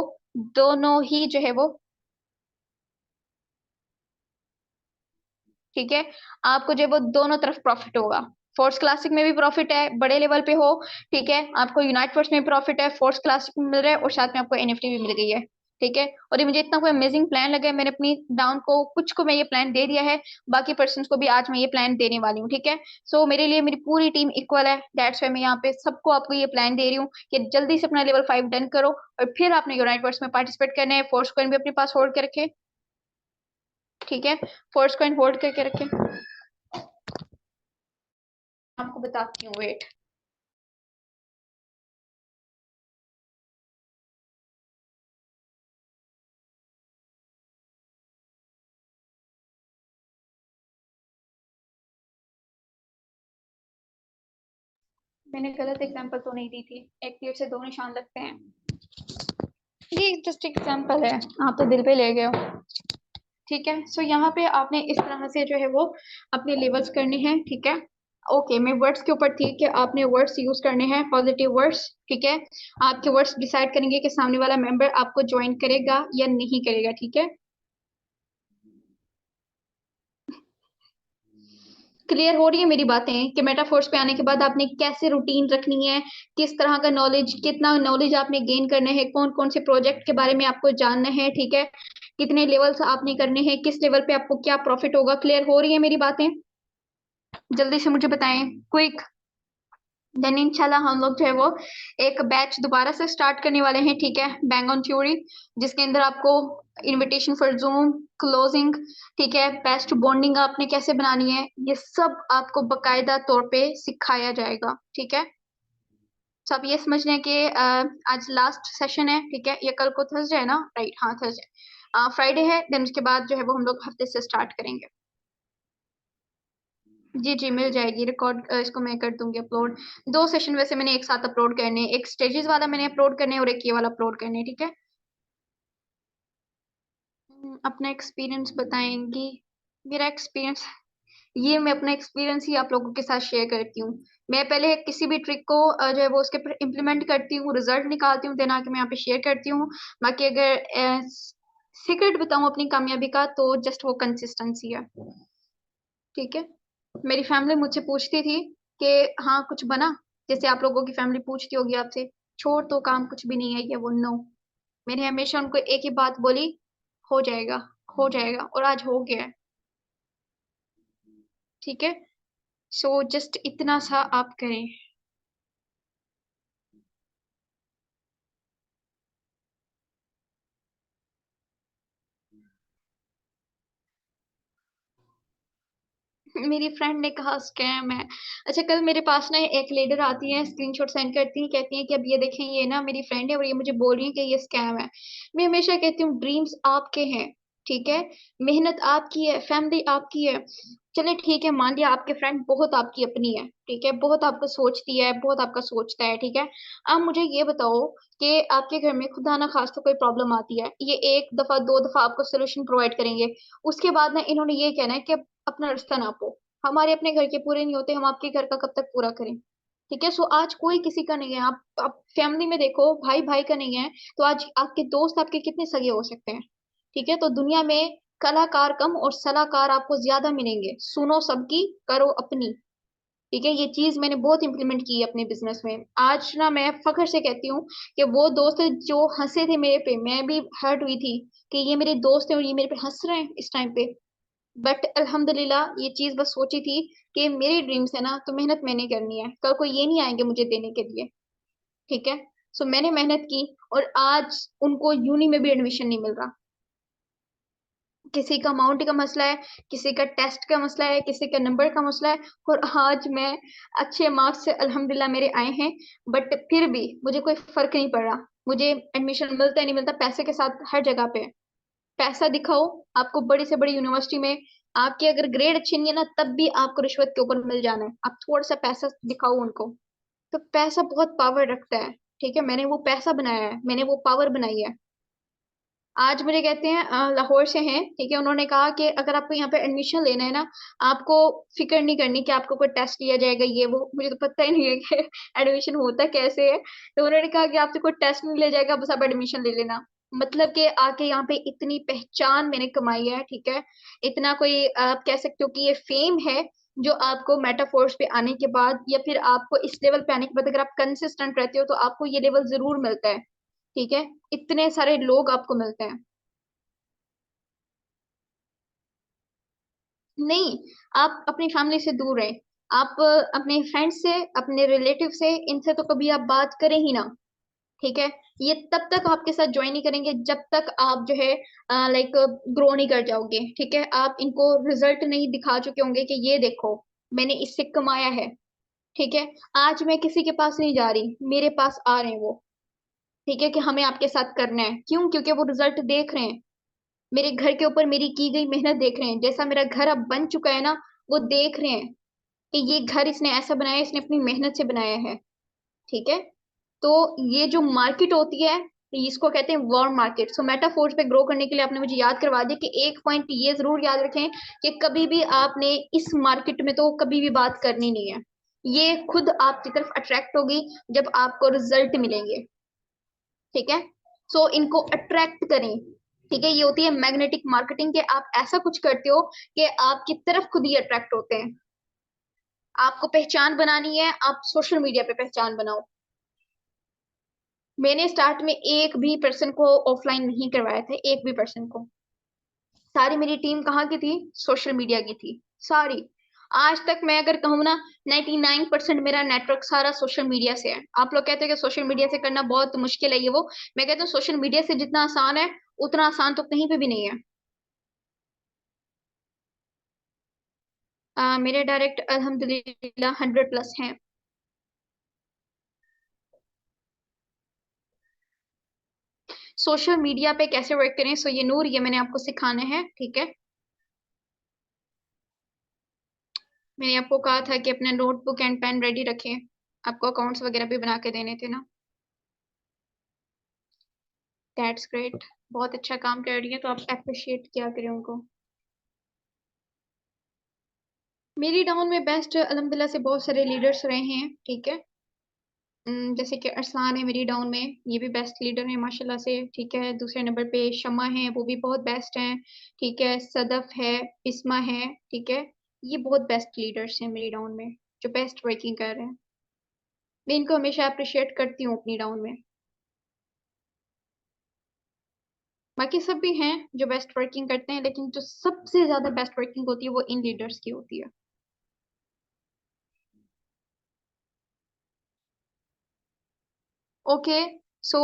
S1: दोनों ही जो है वो, ठीक है, आपको जो है वो दोनों तरफ प्रॉफिट होगा। फोर्स क्लासिक में भी प्रॉफिट है, बड़े लेवल पे हो, ठीक है, आपको यूनाइट फोर्स में भी प्रॉफिट है, फोर्स क्लासिक में मिल रहा है और साथ में आपको एनएफटी भी मिल गई है। ठीक है, और ये मुझे इतना कोई अमेजिंग प्लान लगा है, मैंने अपनी डाउन को कुछ को मैं ये प्लान दे दिया है, बाकी पर्सन को भी आज मैं ये प्लान देने वाली हूँ। ठीक है, सो मेरे लिए मेरी पूरी टीम इक्वल है, दैट्स वाई मैं यहाँ पे सबको आपको ये प्लान दे रही हूँ कि जल्दी से अपना लेवल 5 डन करो और फिर आपने यूनाइट वर्स में पार्टिसिपेट करना है। फोर्स कॉइन भी अपने पास होल्ड के रखे, ठीक है, फोर्स कॉइन होल्ड करके रखे। आपको बताती हूँ, वेट। मैंने गलत एग्जांपल तो नहीं दी थी, एक तीर से दो निशान लगते हैं, ये जस्ट एग्जांपल है, आप तो दिल पे ले गए हो। ठीक है, सो यहाँ पे आपने इस तरह से जो है वो अपने लेवल्स करने हैं। ठीक है, ओके, मैं वर्ड्स के ऊपर थी कि आपने वर्ड्स यूज करने हैं, पॉजिटिव वर्ड्स। ठीक है, आपके वर्ड्स डिसाइड करेंगे कि सामने वाला मेंबर आपको ज्वाइन करेगा या नहीं करेगा। ठीक है, क्लियर हो रही है मेरी बातें कि मेटाफोर्स पे आने के बाद आपने कैसे रूटीन रखनी है, किस तरह का नॉलेज, कितना नॉलेज आपने गेन करना है, कौन कौन से प्रोजेक्ट के बारे में आपको जानना है। ठीक है, कितने लेवल्स आपने करने हैं, किस लेवल पे आपको क्या प्रॉफिट होगा। क्लियर हो रही है मेरी बातें? जल्दी से मुझे बताएं, क्विक। देन इंशाल्लाह हम लोग जो है वो एक बैच दोबारा से स्टार्ट करने वाले हैं। ठीक है, बैंग ऑन थ्योरी, जिसके अंदर आपको इनविटेशन फॉर जूम, क्लोजिंग, ठीक है, बेस्ट बॉन्डिंग आपने कैसे बनानी है, ये सब आपको बकायदा तौर पे सिखाया जाएगा। ठीक है, तो आप ये समझ लें कि आज लास्ट सेशन है। ठीक है, ये कल को थर्सडे है ना, राइट? हाँ, थर्सडे, फ्राइडे है, देन उसके बाद जो है वो हम लोग हफ्ते से स्टार्ट करेंगे। जी जी, मिल जाएगी रिकॉर्ड, इसको मैं कर दूंगी अपलोड। दो सेशन वैसे मैंने एक साथ अपलोड करने हैं, एक स्टेजेस वाला मैंने अपलोड करने हैं और एक ये वाला अपलोड करने हैं। ठीक है, अपना एक्सपीरियंस बताएंगी? मेरा एक्सपीरियंस, ये मैं अपना एक्सपीरियंस ही आप लोगों के साथ शेयर करती हूँ। मैं पहले किसी भी ट्रिक को जो है वो उसके ऊपर इम्प्लीमेंट करती हूँ, रिजल्ट निकालती हूँ, देन आके मैं यहाँ पे शेयर करती हूँ। बाकी अगर सीक्रेट बताऊँ अपनी कामयाबी का, तो जस्ट वो कंसिस्टेंसी है। ठीक है, मेरी फैमिली मुझसे पूछती थी कि हाँ कुछ बना, जैसे आप लोगों की फैमिली पूछती होगी आपसे, छोड़ तो काम कुछ भी नहीं है, ये वो, नो। मैंने हमेशा उनको एक ही बात बोली, हो जाएगा, हो जाएगा, और आज हो गया है। ठीक है, सो जस्ट इतना सा आप करें। मेरी फ्रेंड ने कहा स्कैम है। अच्छा, कल मेरे पास ना एक लीडर आती है, स्क्रीनशॉट सेंड करती है, कहती है कि अब ये देखें, ये ना मेरी फ्रेंड है और ये मुझे बोल रही है कि ये स्कैम है। मैं हमेशा कहती हूँ ड्रीम्स आपके हैं, ठीक है, मेहनत आपकी है, फैमिली आपकी है। चले ठीक है, मान लिया आपके फ्रेंड बहुत आपकी अपनी है, ठीक है, बहुत आपको सोचती है, बहुत आपका सोचता है। ठीक है, अब मुझे ये बताओ कि आपके घर में खुदा ना खास्ता कोई प्रॉब्लम आती है, ये एक दफा दो दफा आपको सोल्यूशन प्रोवाइड करेंगे, उसके बाद ना इन्होंने ये कहना है कि अपना रिश्ता नापो, हमारे अपने घर के पूरे नहीं होते, हम आपके घर का कब तक पूरा करें। ठीक है, सो आज कोई किसी का नहीं है, आप फैमिली में देखो, भाई भाई का नहीं है, तो आज आपके दोस्त आपके कितने सगे हो सकते हैं। ठीक है, तो दुनिया में कलाकार कम और सलाहकार आपको ज्यादा मिलेंगे, सुनो सबकी, करो अपनी। ठीक है, ये चीज मैंने बहुत इंप्लीमेंट की है अपने बिजनेस में। आज ना मैं फख्र से कहती हूँ कि वो दोस्त जो हंसे थे मेरे पे, मैं भी हर्ट हुई थी कि ये मेरे दोस्त हैं और ये मेरे पे हंस रहे हैं इस टाइम पे, बट अल्हम्दुलिल्लाह ये चीज बस सोची थी कि मेरी ड्रीम्स है ना, तो मेहनत मैंने करनी है, कल कोई ये नहीं आएंगे मुझे देने के लिए। ठीक है, सो मैंने मेहनत की और आज उनको यूनी में भी एडमिशन नहीं मिल रहा। किसी का अमाउंट का मसला है, किसी का टेस्ट का मसला है, किसी का नंबर का मसला है, और आज मैं अच्छे मार्क्स से अल्हम्दुलिल्लाह मेरे आए हैं, बट फिर भी मुझे कोई फर्क नहीं पड़ रहा, मुझे एडमिशन मिलता है नहीं मिलता, पैसे के साथ हर जगह पे है। पैसा दिखाओ, आपको बड़ी से बड़ी यूनिवर्सिटी में आपकी अगर ग्रेड अच्छी नहीं है ना, तब भी आपको रिश्वत के ऊपर मिल जाना है, आप थोड़ा सा पैसा दिखाओ उनको। तो पैसा बहुत पावर रखता है। ठीक है, मैंने वो पैसा बनाया है, मैंने वो पावर बनाई है। आज मुझे कहते हैं लाहौर से हैं, ठीक है। उन्होंने कहा कि अगर आपको यहाँ पे एडमिशन लेना है ना, आपको फिक्र नहीं करनी कि आपको कोई टेस्ट लिया जाएगा, ये वो मुझे तो पता ही नहीं है कि एडमिशन होता कैसे है। तो उन्होंने कहा कि आपसे कोई टेस्ट नहीं लिया जाएगा, बस आप एडमिशन ले लेना। मतलब कि आके यहाँ पे इतनी पहचान मैंने कमाई है, ठीक है। इतना कोई आप कह सकते हो कि ये फेम है जो आपको मेटाफोर्स पे आने के बाद या फिर आपको इस लेवल पे आने के बाद, अगर आप कंसिस्टेंट रहते हो तो आपको ये लेवल जरूर मिलता है, ठीक है। इतने सारे लोग आपको मिलते हैं। नहीं, आप अपनी फैमिली से दूर रहे। आप अपने फ्रेंड्स से, अपने रिलेटिव से, इनसे तो कभी आप बात करें ही ना, ठीक है। ये तब तक आपके साथ ज्वाइन नहीं करेंगे जब तक आप जो है लाइक ग्रो नहीं कर जाओगे, ठीक है। आप इनको रिजल्ट नहीं दिखा चुके होंगे कि ये देखो मैंने इससे कमाया है, ठीक है। आज मैं किसी के पास नहीं जा रही, मेरे पास आ रहे हैं वो, ठीक है, कि हमें आपके साथ करना है। क्यों? क्योंकि वो रिजल्ट देख रहे हैं, मेरे घर के ऊपर मेरी की गई मेहनत देख रहे हैं। जैसा मेरा घर अब बन चुका है ना, वो देख रहे हैं कि ये घर इसने ऐसा बनाया, इसने अपनी मेहनत से बनाया है, ठीक है। तो ये जो मार्केट होती है, इसको कहते हैं वॉर्म मार्केट। सो मेटाफोर्स पे ग्रो करने के लिए आपने मुझे याद करवा दिया कि एक पॉइंट ये जरूर याद रखें कि कभी भी आपने इस मार्केट में तो कभी भी बात करनी नहीं है। ये खुद आपकी तरफ अट्रैक्ट होगी जब आपको रिजल्ट मिलेंगे, ठीक है। सो इनको अट्रैक्ट करें, ठीक है। ये होती है मैग्नेटिक मार्केटिंग, के आप ऐसा कुछ करते हो कि आपकी तरफ खुद ही अट्रैक्ट होते हैं। आपको पहचान बनानी है, आप सोशल मीडिया पे पहचान बनाओ। मैंने स्टार्ट में एक भी पर्सन को ऑफलाइन नहीं करवाया था, एक भी पर्सन को। सारी मेरी टीम कहाँ की थी? सोशल मीडिया की थी, सारी। आज तक मैं अगर कहूँ ना, 99% मेरा नेटवर्क सारा सोशल मीडिया से है। आप लोग कहते हैं कि सोशल मीडिया से करना बहुत मुश्किल है, ये वो। मैं कहता हूँ सोशल मीडिया से जितना आसान है, उतना आसान तो कहीं पे भी नहीं है। मेरे डायरेक्ट अल्हम्दुलिल्लाह 100+ हैं। सोशल मीडिया पे कैसे वर्क करें, सो ये नूर, ये मैंने आपको सिखाना है, ठीक है। मैंने आपको कहा था कि अपना नोटबुक एंड पेन रेडी रखें, आपको अकाउंट्स वगैरह भी बना के देने थे ना। दैट्स ग्रेट, बहुत अच्छा काम कर रही है, तो आप अप्रिशिएट किया करें उनको। मेरी टाउन में बेस्ट अल्हम्दुलिल्लाह से बहुत सारे लीडर्स रहे हैं, ठीक है। जैसे कि अरसलान है मेरी डाउन में, ये भी बेस्ट लीडर है माशाल्लाह से, ठीक है। दूसरे नंबर पे शमा है, वो भी बहुत बेस्ट हैं, ठीक है। सदफ है, इस्मा है, ठीक है। ये बहुत बेस्ट लीडर्स हैं मेरी डाउन में, जो बेस्ट वर्किंग कर रहे हैं। मैं इनको हमेशा अप्रिशिएट करती हूँ अपनी डाउन में। बाकी सब भी हैं जो बेस्ट वर्किंग करते हैं, लेकिन जो सबसे ज्यादा बेस्ट वर्किंग होती है वो इन लीडर्स की होती है। ओके। सो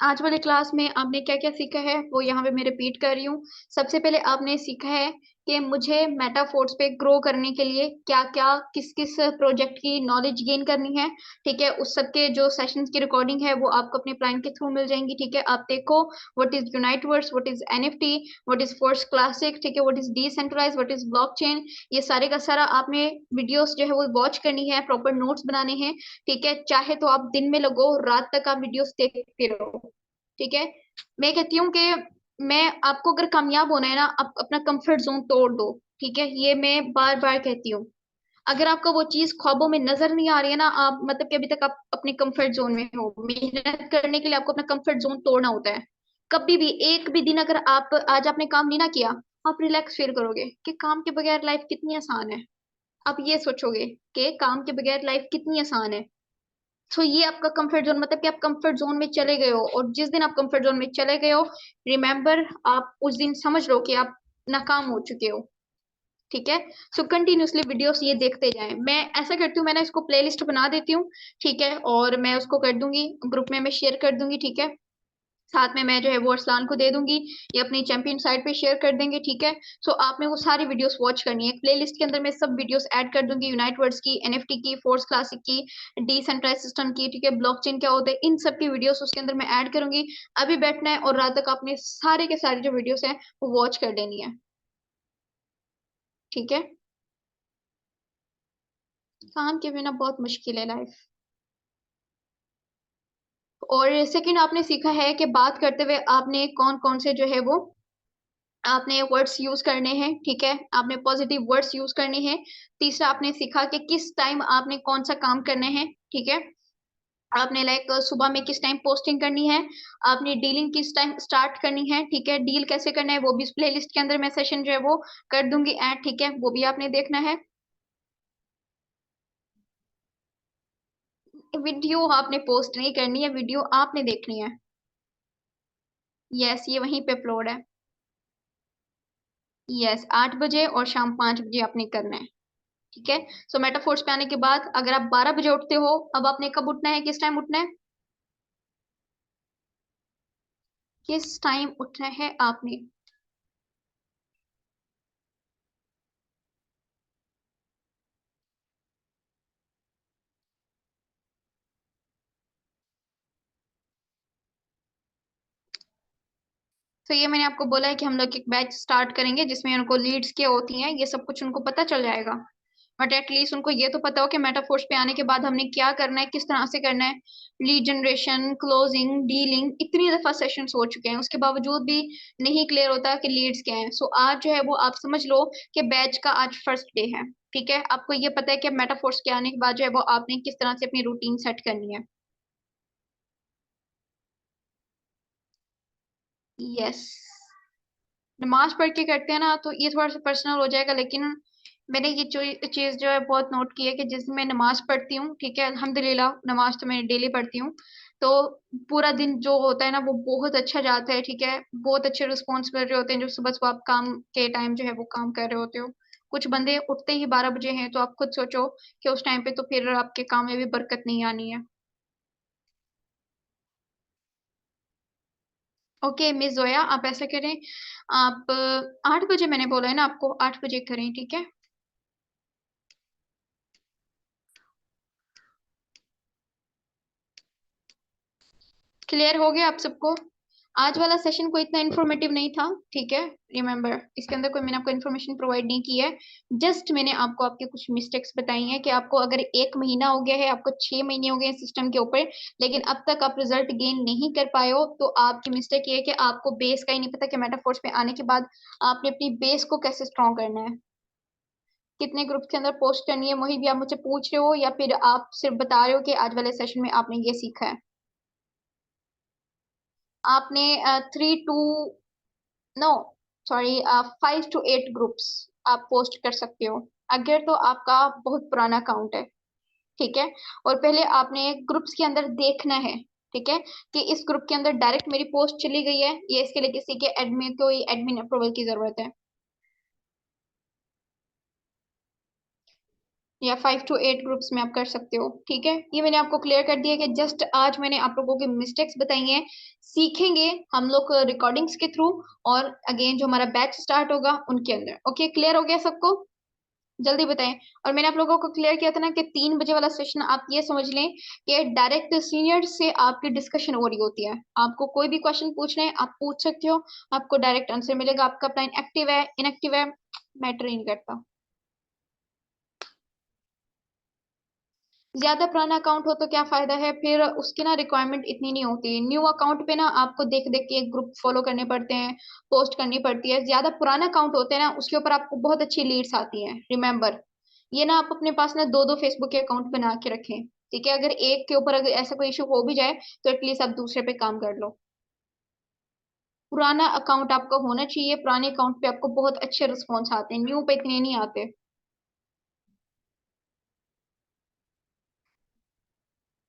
S1: आज वाले क्लास में आपने क्या क्या सीखा है वो यहाँ पे मैं रिपीट कर रही हूँ। सबसे पहले आपने सीखा है कि मुझे मेटाफोर्स पे ग्रो करने के लिए क्या क्या, किस किस प्रोजेक्ट की नॉलेज गेन करनी है, ठीक है। उस सब के जो सेशंस की रिकॉर्डिंग है वो आपको अपने प्लान के थ्रू मिल जाएंगी, ठीक है। आप देखो what is Uniteverse, what is NFT, what is force classic, ठीक है। What is decentralize, what is blockchain. ये सारे का सारा आपने वीडियोस जो है वो वॉच करनी है, प्रॉपर नोट्स बनाने हैं, ठीक है। चाहे तो आप दिन में लगो, रात तक आप वीडियोस देखते रहो, ठीक है। मैं कहती हूँ कि मैं आपको अगर कामयाब होना है ना, आप अपना कंफर्ट जोन तोड़ दो, ठीक है। ये मैं बार बार कहती हूँ। अगर आपको वो चीज ख्वाबों में नजर नहीं आ रही है ना, आप मतलब कि अभी तक आप अपने कंफर्ट जोन में हो। मेहनत करने के लिए आपको अपना कंफर्ट जोन तोड़ना होता है। कभी भी एक भी दिन अगर आप आज आपने काम नहीं ना किया, आप रिलैक्स फील करोगे कि काम के बगैर लाइफ कितनी आसान है। आप ये सोचोगे कि काम के बगैर लाइफ कितनी आसान है। तो ये आपका कंफर्ट जोन, मतलब कि आप कंफर्ट जोन में चले गए हो, और जिस दिन आप कंफर्ट जोन में चले गए हो, रिमेम्बर, आप उस दिन समझ लो कि आप नाकाम हो चुके हो, ठीक है। सो कंटिन्यूसली वीडियोस ये देखते जाएं। मैं ऐसा करती हूँ, मैं ना इसको प्लेलिस्ट बना देती हूँ, ठीक है। और मैं उसको कर दूंगी ग्रुप में, मैं शेयर कर दूंगी, ठीक है। साथ में मैं जो है वो अरसलान को दे दूंगी, ये अपनी चैंपियन साइट पे शेयर कर देंगे, ठीक है। सो आपने वो सारी वीडियोस वॉच करनी है। प्लेलिस्ट के अंदर मैं सब वीडियोस ऐड कर दूंगी, यूनाइट वर्ड्स की, एनएफटी की, फोर्स क्लासिक की, डिसेंट्रलाइज सिस्टम की, ठीक है। ब्लॉकचेन क्या होता है, इन सब की वीडियोस उसके अंदर मैं ऐड करूंगी। अभी बैठना है और रात तक आपने सारे के सारे जो वीडियोस हैं वो वॉच कर लेनी है, ठीक है। काम के बिना बहुत मुश्किल है लाइफ। और सेकंड आपने सीखा है कि बात करते हुए आपने कौन कौन से जो है वो आपने वर्ड्स यूज करने हैं, ठीक है, आपने पॉजिटिव वर्ड्स यूज करने हैं। तीसरा आपने सीखा कि किस टाइम आपने कौन सा काम करना है, ठीक है। आपने लाइक सुबह में किस टाइम पोस्टिंग करनी है, आपने डीलिंग किस टाइम स्टार्ट करनी है, ठीक है, डील कैसे करना है वो भी इस प्लेलिस्ट के अंदर मैं सेशन जो है वो कर दूंगी ऐड, ठीक है, वो भी आपने देखना है। वीडियो आपने पोस्ट नहीं करनी है, वीडियो आपने देखनी है। यस, ये वहीं पे अपलोड है। यस, 8 बजे और शाम 5 बजे आपने करना है, ठीक है। सो मेटाफोर्स पे आने के बाद अगर आप 12 बजे उठते हो, अब आपने कब उठना है, किस टाइम उठना है, किस टाइम उठना है आपने। तो ये मैंने आपको बोला है कि हम लोग एक बैच स्टार्ट करेंगे जिसमें उनको लीड्स क्या होती हैं ये सब कुछ उनको पता चल जाएगा। बट एटलीस्ट उनको ये तो पता हो कि मेटाफोर्स पे आने के बाद हमने क्या करना है, किस तरह से करना है। लीड जनरेशन, क्लोजिंग, डीलिंग, इतनी दफा सेशंस हो चुके हैं, उसके बावजूद भी नहीं क्लियर होता कि लीड्स क्या है। सो आज जो है वो आप समझ लो कि बैच का आज फर्स्ट डे है, ठीक है। आपको ये पता है कि मेटाफोर्स के आने के बाद जो है वो आपने किस तरह से अपनी रूटीन सेट करनी है। यस, नमाज पढ़ के करते हैं ना तो ये थोड़ा सा पर्सनल हो जाएगा, लेकिन मैंने ये चीज जो है बहुत नोट की है कि जिस दिन मैं नमाज पढ़ती हूँ, ठीक है, अल्हम्दुलिल्लाह नमाज तो मैं डेली पढ़ती हूँ, तो पूरा दिन जो होता है ना वो बहुत अच्छा जाता है, ठीक है। बहुत अच्छे रिस्पॉन्स कर रहे होते हैं जो सुबह सुबह आप काम के टाइम जो है वो काम कर रहे होते हो। कुछ बंदे उठते ही 12 बजे हैं, तो आप खुद सोचो कि उस टाइम पे तो फिर आपके काम में भी बरकत नहीं आनी है। ओके मिस जोया, आप ऐसा करें, आप 8 बजे, मैंने बोला है ना आपको 8 बजे करें, ठीक है। क्लियर हो गया आप सबको। आज वाला सेशन कोई इतना इन्फॉर्मेटिव नहीं था, ठीक है। रिमेम्बर, इसके अंदर कोई मैंने आपको इन्फॉर्मेशन प्रोवाइड नहीं की है। जस्ट मैंने आपको आपके कुछ मिस्टेक्स बताई हैं कि आपको अगर 1 महीना हो गया है, आपको 6 महीने हो गए सिस्टम के ऊपर, लेकिन अब तक आप रिजल्ट गेन नहीं कर पाए हो, तो आपकी मिस्टेक ये है कि आपको बेस का ही नहीं पता कि मेटाफोर्स पे आने के बाद आपने अपनी बेस को कैसे स्ट्रॉन्ग करना है, कितने ग्रुप के अंदर पोस्ट करनी है, वही भी आप मुझसे पूछ रहे हो या फिर आप सिर्फ बता रहे हो कि आज वाले सेशन में आपने ये सीखा है। आपने 3 to no sorry 5 to 8 groups आप पोस्ट कर सकते हो, अगर तो आपका बहुत पुराना अकाउंट है, ठीक है। और पहले आपने ग्रुप्स के अंदर देखना है, ठीक है, कि इस ग्रुप के अंदर डायरेक्ट मेरी पोस्ट चली गई है या इसके लिए किसी के एडमिन को एडमिन अप्रूवल की जरूरत है। या 5 to 8 ग्रुप्स में आप कर सकते हो, ठीक है। ये मैंने आपको क्लियर कर दिया कि जस्ट आज मैंने आप लोगों की मिस्टेक्स बताई हैं, सीखेंगे हम लोग रिकॉर्डिंग्स के थ्रू, और अगेन जो हमारा बैच स्टार्ट होगा उनके अंदर। ओके, क्लियर हो गया सबको, जल्दी बताएं। और मैंने आप लोगों को क्लियर किया था ना कि 3 बजे वाला सेशन आप ये समझ लें कि डायरेक्ट सीनियर से आपकी डिस्कशन हो रही होती है, आपको कोई भी क्वेश्चन पूछना है आप पूछ सकते हो, आपको डायरेक्ट आंसर मिलेगा, आपका प्लान एक्टिव है इनएक्टिव है मैटर नहीं करता। ज्यादा पुराना अकाउंट हो तो क्या फायदा है, फिर उसकी ना रिक्वायरमेंट इतनी नहीं होती। न्यू अकाउंट पे ना आपको देख देख के एक ग्रुप फॉलो करने पड़ते हैं, पोस्ट करनी पड़ती है। ज्यादा पुराना अकाउंट होते हैं ना उसके ऊपर आपको बहुत अच्छी लीड्स आती हैं। रिमेम्बर, ये ना आप अपने पास ना दो दो फेसबुक के अकाउंट बना के रखें, ठीक है। अगर एक के ऊपर अगर ऐसा कोई इशू हो भी जाए तो एटलीस्ट आप दूसरे पे काम कर लो। पुराना अकाउंट आपका होना चाहिए, पुराने अकाउंट पे आपको बहुत अच्छे रिस्पॉन्स आते हैं, न्यू पे इतने नहीं आते।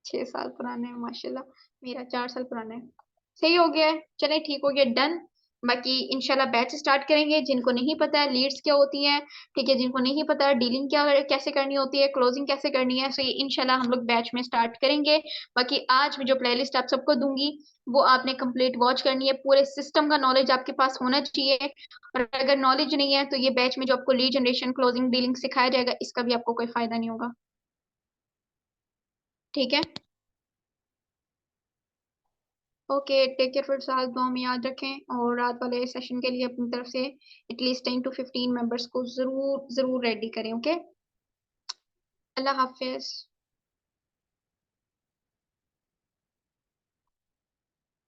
S1: 6 साल पुराने हैं माशाल्लाह, मेरा 4 साल पुराना है। सही हो गया है, चले ठीक हो गया, डन। बाकी इंशाल्लाह बैच स्टार्ट करेंगे। जिनको नहीं पता है लीड्स क्या होती हैं, ठीक है, जिनको नहीं पता है डीलिंग क्या कैसे करनी होती है, क्लोजिंग कैसे करनी है, सो ये इंशाल्लाह हम लोग बैच में स्टार्ट करेंगे। बाकी आज मैं जो प्लेलिस्ट आप सबको दूंगी वो आपने कंप्लीट वॉच करनी है, पूरे सिस्टम का नॉलेज आपके पास होना चाहिए। और अगर नॉलेज नहीं है तो ये बैच में जो आपको लीड जनरेशन, क्लोजिंग, डीलिंग सिखाया जाएगा इसका भी आपको कोई फायदा नहीं होगा, ठीक है। ओके, टेक केयर, फिर साथ दुआ में याद रखें, और रात वाले सेशन के लिए अपनी तरफ से एटलीस्ट 10 to 15 मेंबर्स को जरूर जरूर रेडी करें। ओके, अल्लाह हाफिज।